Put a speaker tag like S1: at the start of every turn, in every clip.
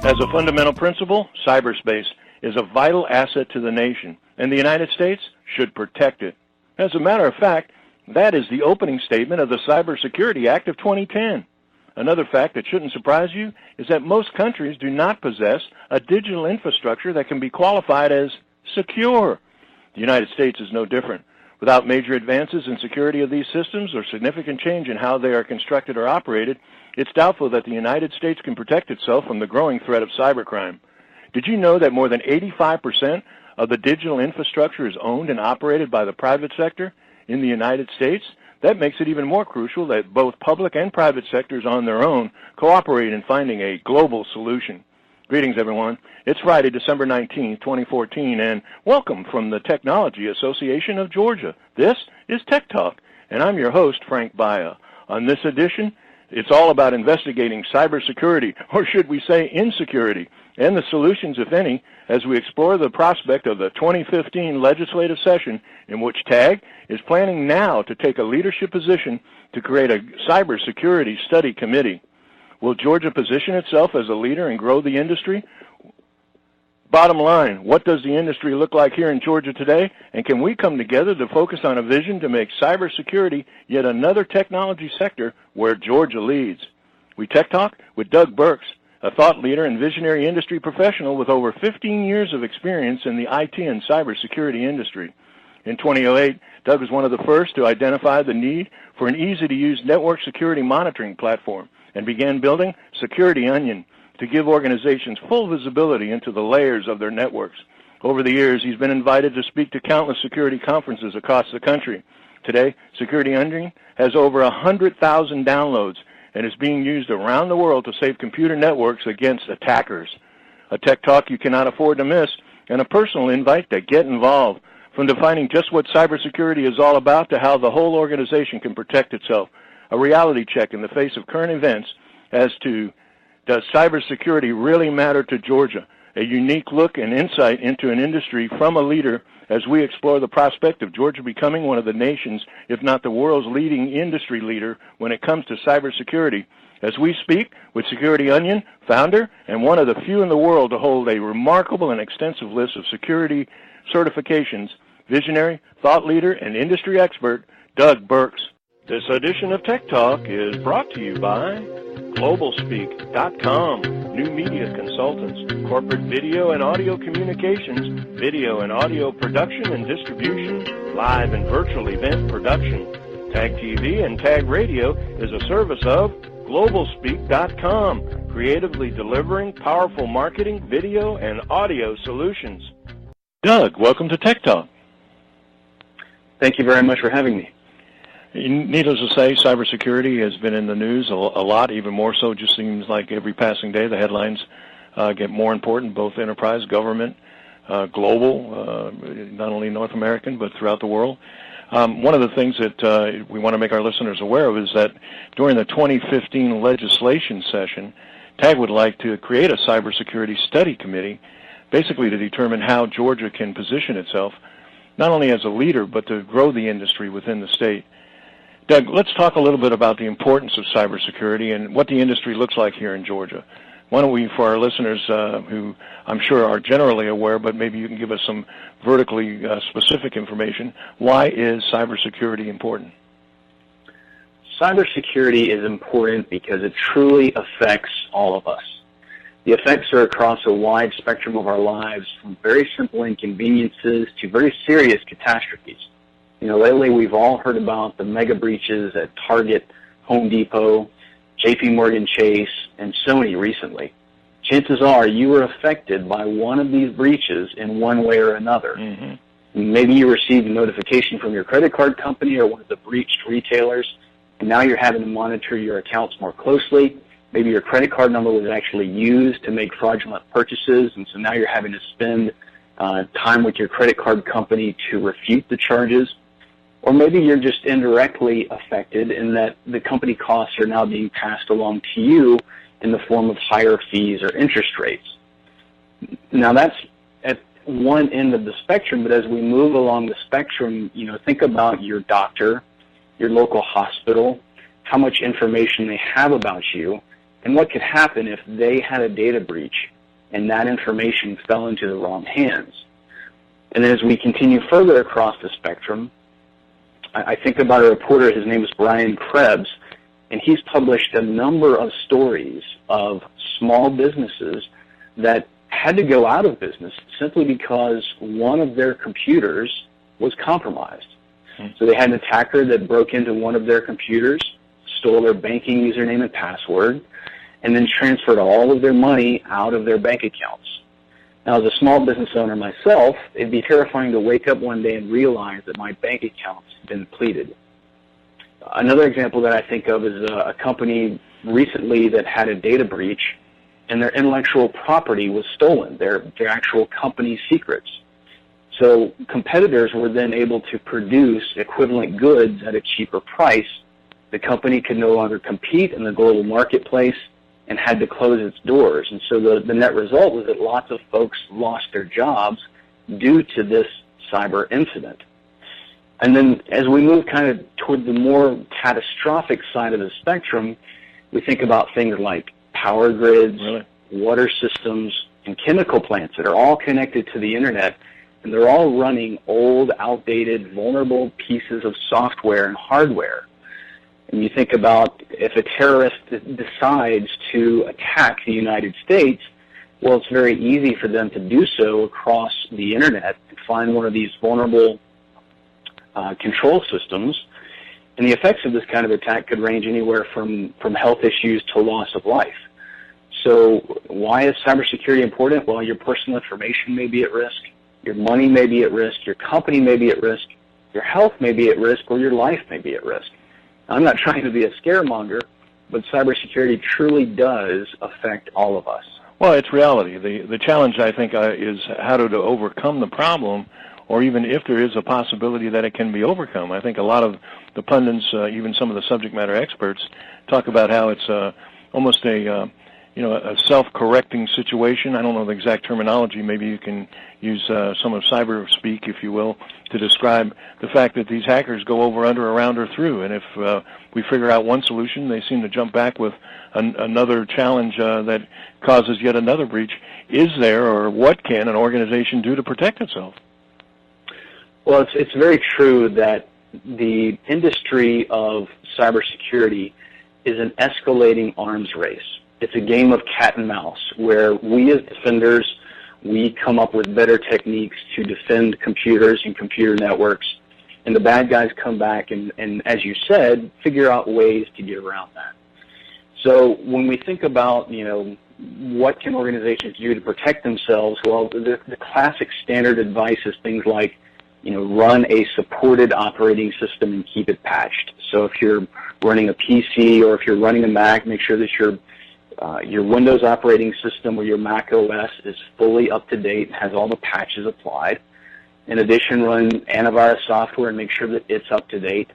S1: As a fundamental principle, cyberspace is a vital asset to the nation, and the United States should protect it. As a matter of fact, that is the opening statement of the Cybersecurity Act of 2010. Another fact that shouldn't surprise you is that most countries do not possess a digital infrastructure that can be qualified as secure. The United States is no different. Without major advances in security of these systems or significant change in how they are constructed or operated, it's doubtful that the United States can protect itself from the growing threat of cybercrime. Did you know that more than 85% of the digital infrastructure is owned and operated by the private sector in the United States? That makes it even more crucial that both public and private sectors on their own cooperate in finding a global solution. Greetings, everyone. It's Friday, December 19, 2014, and welcome from the Technology Association of Georgia. This is Tech Talk, and I'm your host, Frank Baia. On this edition, it's all about investigating cybersecurity, or should we say insecurity, and the solutions, if any, as we explore the prospect of the 2015 legislative session in which TAG is planning now to take a leadership position to create a cybersecurity study committee. Will Georgia position itself as a leader and grow the industry? Bottom line, what does the industry look like here in Georgia today? And can we come together to focus on a vision to make cybersecurity yet another technology sector where Georgia leads? We Tech Talk with Doug Burks, a thought leader and visionary industry professional with over 15 years of experience in the IT and cybersecurity industry. In 2008, Doug was one of the first to identify the need for an easy-to-use network security monitoring platform and began building Security Onion to give organizations full visibility into the layers of their networks. Over the years, he's been invited to speak to countless security conferences across the country. Today, Security Onion has over 100,000 downloads and is being used around the world to save computer networks against attackers. A Tech Talk you cannot afford to miss, and a personal invite to get involved, from defining just what cybersecurity is all about to how the whole organization can protect itself. A reality check in the face of current events as to, does cybersecurity really matter to Georgia? A unique look and insight into an industry from a leader as we explore the prospect of Georgia becoming one of the nation's, if not the world's leading industry leader when it comes to cybersecurity. As we speak with Security Onion, founder and one of the few in the world to hold a remarkable and extensive list of security certifications, visionary, thought leader, and industry expert, Doug Burks. This edition of Tech Talk is brought to you by GlobalSpeak.com, new media consultants, corporate video and audio communications, video and audio production and distribution, live and virtual event production. Tag TV and Tag Radio is a service of GlobalSpeak.com, creatively delivering powerful marketing, video, and audio solutions. Doug, welcome to Tech Talk.
S2: Thank you very much for having me.
S1: Needless to say, cybersecurity has been in the news a lot, even more so. Just seems like every passing day the headlines get more important, both enterprise, government, global, not only North American, but throughout the world. One of the things that we want to make our listeners aware of is that during the 2015 legislation session, TAG would like to create a cybersecurity study committee, basically to determine how Georgia can position itself, not only as a leader, but to grow the industry within the state. Doug, let's talk a little bit about the importance of cybersecurity and what the industry looks like here in Georgia. Why don't we, for our listeners who I'm sure are generally aware, but maybe you can give us some vertically specific information, why is cybersecurity important?
S2: Cybersecurity is important because it truly affects all of us. The effects are across a wide spectrum of our lives, from very simple inconveniences to very serious catastrophes. You know, lately we've all heard about the mega breaches at Target, Home Depot, JP Morgan Chase, and Sony recently. Chances are you were affected by one of these breaches in one way or another. Mm-hmm. Maybe you received a notification from your credit card company or one of the breached retailers, and now you're having to monitor your accounts more closely. Maybe your credit card number was actually used to make fraudulent purchases, and so now you're having to spend time with your credit card company to refute the charges. Or maybe you're just indirectly affected in that the company costs are now being passed along to you in the form of higher fees or interest rates. Now that's at one end of the spectrum, but as we move along the spectrum, you know, think about your doctor, your local hospital, how much information they have about you, and what could happen if they had a data breach and that information fell into the wrong hands. And then as we continue further across the spectrum, I think about a reporter, his name is Brian Krebs, and he's published a number of stories of small businesses that had to go out of business simply because one of their computers was compromised. So they had an attacker that broke into one of their computers, stole their banking username and password, and then transferred all of their money out of their bank accounts. Now, as a small business owner myself, it'd be terrifying to wake up one day and realize that my bank account's been depleted. Another example that I think of is a company recently that had a data breach, and their intellectual property was stolen, their actual company secrets. So competitors were then able to produce equivalent goods at a cheaper price. The company could no longer compete in the global marketplace and had to close its doors. And so the net result was that lots of folks lost their jobs due to this cyber incident. And then as we move kind of toward the more catastrophic side of the spectrum, we think about things like power grids, water systems, and chemical plants that are all connected to the internet, and they're all running old, outdated, vulnerable pieces of software and hardware. And you think about if a terrorist decides to attack the United States, well, it's very easy for them to do so across the internet and find one of these vulnerable control systems. And the effects of this kind of attack could range anywhere from health issues to loss of life. So why is cybersecurity important? Well, your personal information may be at risk, your money may be at risk, your company may be at risk, your health may be at risk, or your life may be at risk. I'm not trying to be a scaremonger, but cybersecurity truly does affect all of us.
S1: Well, it's reality. The challenge, I think, is how to overcome the problem, or even if there is a possibility that it can be overcome. I think a lot of the pundits, even some of the subject matter experts, talk about how it's almost a self-correcting situation. I don't know the exact terminology. Maybe you can use some of cyber speak, if you will, to describe the fact that these hackers go over, under, around, or through. And if we figure out one solution, they seem to jump back with another challenge that causes yet another breach. Is there, or what can an organization do to protect itself?
S2: Well, it's very true that the industry of cybersecurity is an escalating arms race. It's a game of cat and mouse where we as defenders, we come up with better techniques to defend computers and computer networks, and the bad guys come back and as you said, figure out ways to get around that. So when we think about, what can organizations do to protect themselves, well, the classic standard advice is things like, run a supported operating system and keep it patched. So if you're running a PC or if you're running a Mac, make sure that your Windows operating system or your Mac OS is fully up to date and has all the patches applied. In addition, run antivirus software and make sure that it's up to date.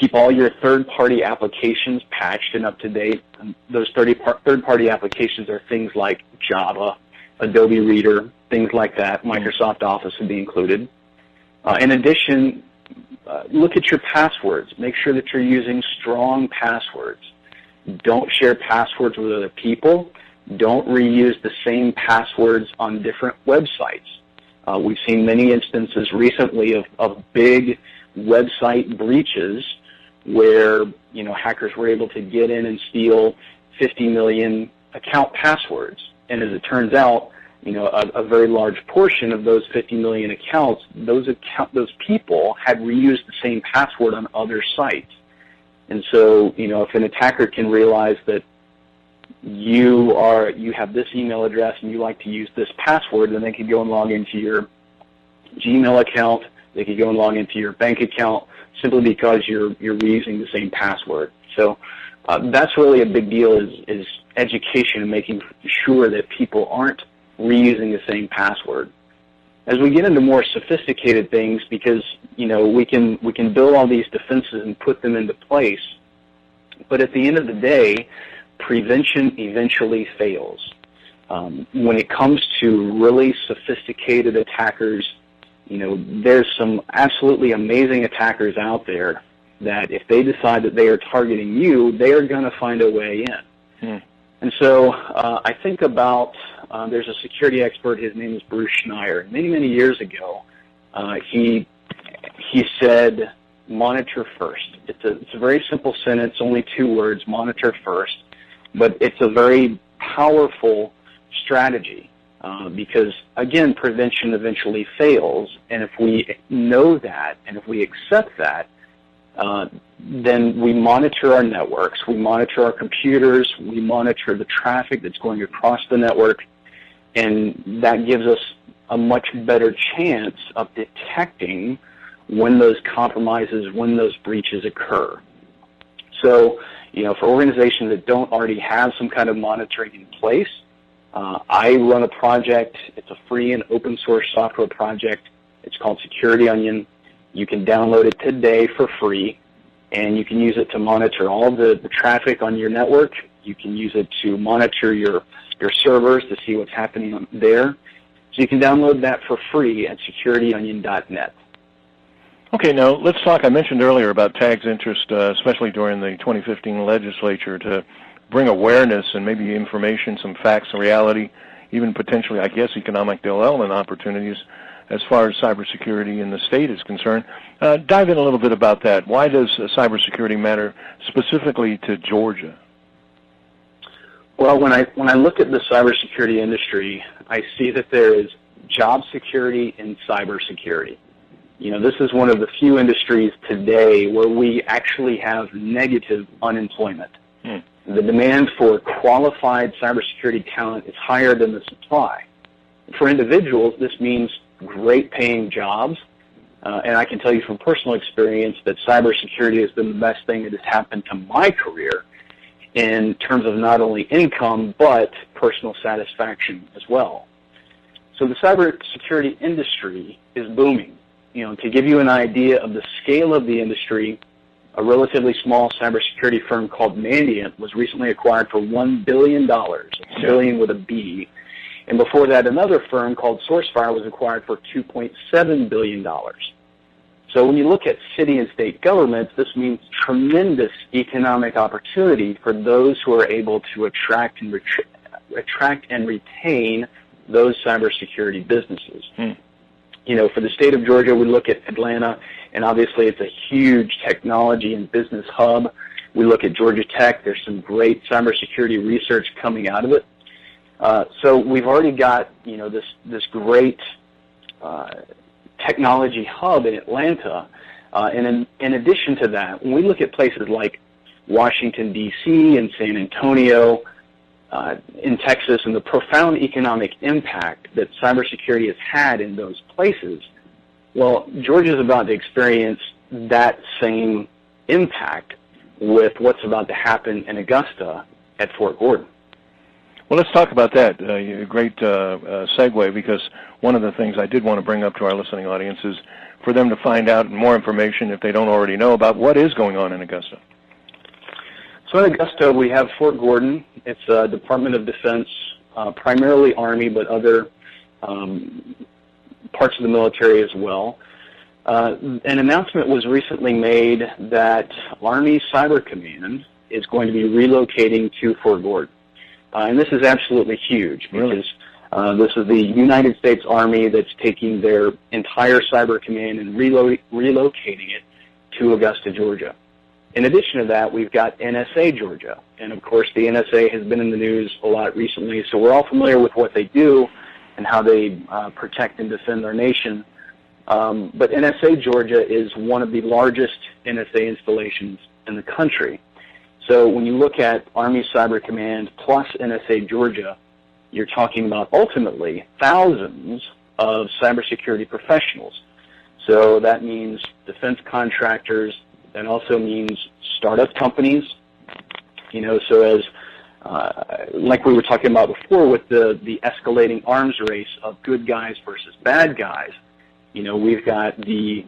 S2: Keep all your third-party applications patched and up to date. And those third-party applications are things like Java, Adobe Reader, things like that. Microsoft Office would be included. In addition, look at your passwords. Make sure that you're using strong passwords. Don't share passwords with other people. Don't reuse the same passwords on different websites. We've seen many instances recently of big website breaches where, hackers were able to get in and steal 50 million account passwords. And as it turns out, a very large portion of those 50 million accounts, those people had reused the same password on other sites. And so, if an attacker can realize that you have this email address and you like to use this password, then they could go and log into your Gmail account, they could go and log into your bank account simply because you're reusing the same password. So that's really a big deal is education and making sure that people aren't reusing the same password. As we get into more sophisticated things, because we can build all these defenses and put them into place, but at the end of the day, prevention eventually fails. When it comes to really sophisticated attackers, there's some absolutely amazing attackers out there that if they decide that they are targeting you, they are going to find a way in. And so I think about, there's a security expert, his name is Bruce Schneier. Many, many years ago, he said, monitor first. It's a very simple sentence, only 2 words, monitor first. But it's a very powerful strategy because, again, prevention eventually fails. And if we know that and if we accept that, then we monitor our networks, we monitor our computers, we monitor the traffic that's going across the network, and that gives us a much better chance of detecting when those compromises, when those breaches occur. So, for organizations that don't already have some kind of monitoring in place, I run a project. It's a free and open source software project. It's called Security Onion. You can download it today for free, and you can use it to monitor all the traffic on your network. You can use it to monitor your servers to see what's happening there. So you can download that for free at securityonion.net.
S1: Okay, now let's talk. I mentioned earlier about TAG's interest, especially during the 2015 legislature, to bring awareness and maybe information, some facts and reality, even potentially, I guess, economic development opportunities as far as cybersecurity in the state is concerned. Dive in a little bit about that. Why does cybersecurity matter specifically to Georgia?
S2: Well, when I look at the cybersecurity industry, I see that there is job security in cybersecurity. This is one of the few industries today where we actually have negative unemployment. The demand for qualified cybersecurity talent is higher than the supply. For individuals, this means great paying jobs, and I can tell you from personal experience that cybersecurity has been the best thing that has happened to my career in terms of not only income, but personal satisfaction as well. So the cybersecurity industry is booming. To give you an idea of the scale of the industry, a relatively small cybersecurity firm called Mandiant was recently acquired for $1 billion, billion with a B. And before that, another firm called SourceFire was acquired for $2.7 billion. So when you look at city and state governments, this means tremendous economic opportunity for those who are able to attract and retain those cybersecurity businesses. For the state of Georgia, we look at Atlanta, and obviously it's a huge technology and business hub. We look at Georgia Tech. There's some great cybersecurity research coming out of it. So we've already got, this great technology hub in Atlanta. And in addition to that, when we look at places like Washington, D.C. and San Antonio, in Texas, and the profound economic impact that cybersecurity has had in those places, well, Georgia is about to experience that same impact with what's about to happen in Augusta at Fort Gordon.
S1: Well, let's talk about that. A great segue, because one of the things I did want to bring up to our listening audience is for them to find out more information, if they don't already know, about what is going on in Augusta.
S2: So in Augusta, we have Fort Gordon. It's a Department of Defense, primarily Army, but other parts of the military as well. An announcement was recently made that Army Cyber Command is going to be relocating to Fort Gordon. And this is absolutely huge because this is the United States Army that's taking their entire cyber command and relocating it to Augusta, Georgia. In addition to that, we've got NSA Georgia. And, of course, the NSA has been in the news a lot recently, so we're all familiar with what they do and how they protect and defend our nation. But NSA Georgia is one of the largest NSA installations in the country. So when you look at Army Cyber Command plus NSA Georgia, you're talking about ultimately thousands of cybersecurity professionals. So that means defense contractors. That also means startup companies. So as like we were talking about before with the escalating arms race of good guys versus bad guys, we've got the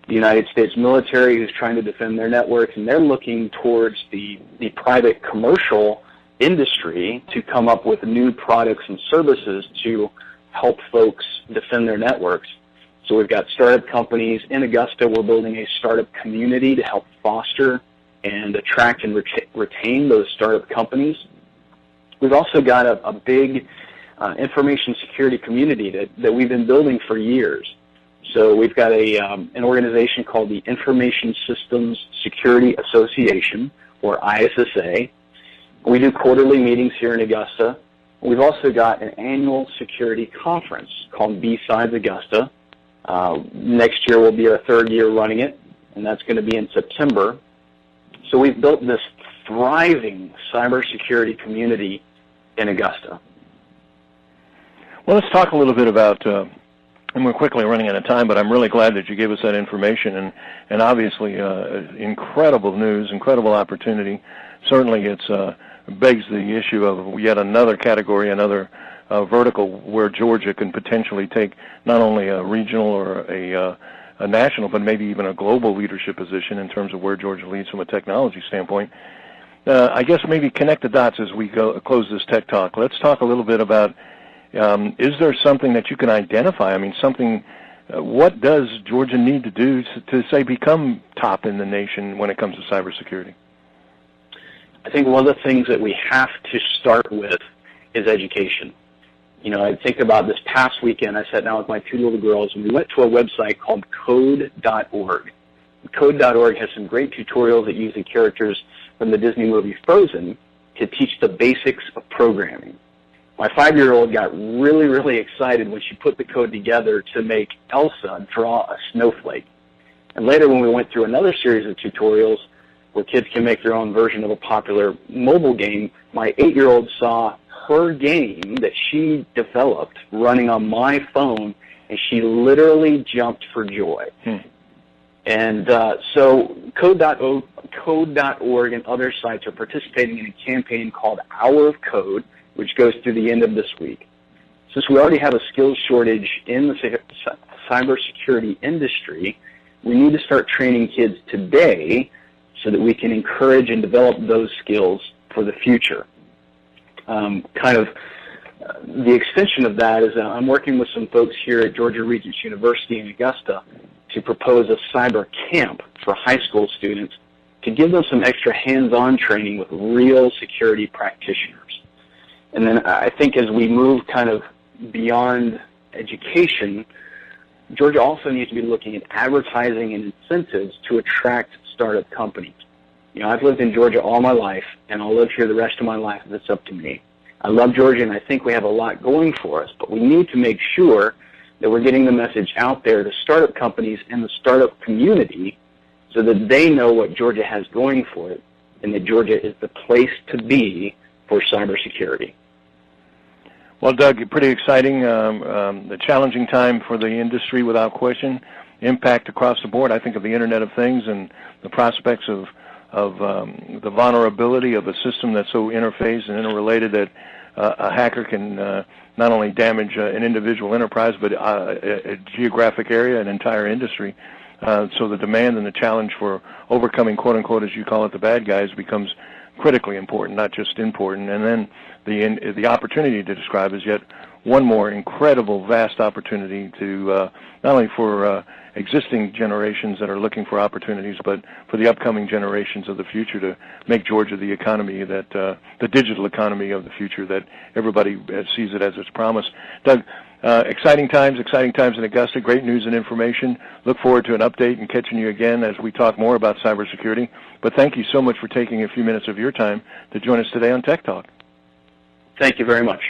S2: United States military who's trying to defend their networks, and they're looking towards the private commercial industry to come up with new products and services to help folks defend their networks. So we've got startup companies. In Augusta, we're building a startup community to help foster and attract and retain those startup companies. We've also got a big information security community that we've been building for years. So we've got an organization called the Information Systems Security Association, or ISSA. We do quarterly meetings here in Augusta. We've also got an annual security conference called B-Sides Augusta. Next year will be our third year running it, and that's going to be in September. So we've built this thriving cybersecurity community in Augusta.
S1: Well, let's talk a little bit about, and we're quickly running out of time, but I'm really glad that you gave us that information, and obviously incredible news, incredible opportunity. Certainly it begs the issue of yet another category, another vertical where Georgia can potentially take not only a regional or a national, but maybe even a global leadership position in terms of where Georgia leads from a technology standpoint. I guess maybe connect the dots as we close this Tech Talk. Let's talk a little bit about, is there something that you can identify? I mean, what does Georgia need to do to say, become top in the nation when it comes to cybersecurity?
S2: I think one of the things that we have to start with is education. You know, I think about this past weekend, I sat down with my two little girls, and we went to a website called code.org. Code.org has some great tutorials that use the characters from the Disney movie Frozen to teach the basics of programming. My 5-year-old got really, really excited when she put the code together to make Elsa draw a snowflake. And later when we went through another series of tutorials where kids can make their own version of a popular mobile game, my 8-year-old saw her game that she developed running on my phone, and she literally jumped for joy. And so Code.org and other sites are participating in a campaign called Hour of Code, which goes through the end of this week. Since we already have a skills shortage in the cybersecurity industry, we need to start training kids today so that we can encourage and develop those skills for the future. The extension of that is I'm working with some folks here at Georgia Regents University in Augusta to propose a cyber camp for high school students to give them some extra hands-on training with real security practitioners. And then I think as we move kind of beyond education, Georgia also needs to be looking at advertising and incentives to attract startup companies. You know, I've lived in Georgia all my life, and I'll live here the rest of my life if it's up to me. I love Georgia, and I think we have a lot going for us, but we need to make sure that we're getting the message out there to startup companies and the startup community so that they know what Georgia has going for it and that Georgia is the place to be for cybersecurity.
S1: Well, Doug, pretty exciting, a challenging time for the industry without question. Impact across the board, I think, of the Internet of Things and the prospects of the vulnerability of a system that's so interfaced and interrelated that a hacker can not only damage an individual enterprise, but a geographic area, an entire industry. So the demand and the challenge for overcoming, quote-unquote, as you call it, the bad guys becomes critically important, not just important. And then the opportunity to describe is yet one more incredible, vast opportunity to not only for existing generations that are looking for opportunities, but for the upcoming generations of the future to make Georgia the economy that the digital economy of the future that everybody sees it as its promise. Doug, exciting times in Augusta. Great news and information. Look forward to an update and catching you again as we talk more about cybersecurity. But thank you so much for taking a few minutes of your time to join us today on Tech Talk.
S2: Thank you very much.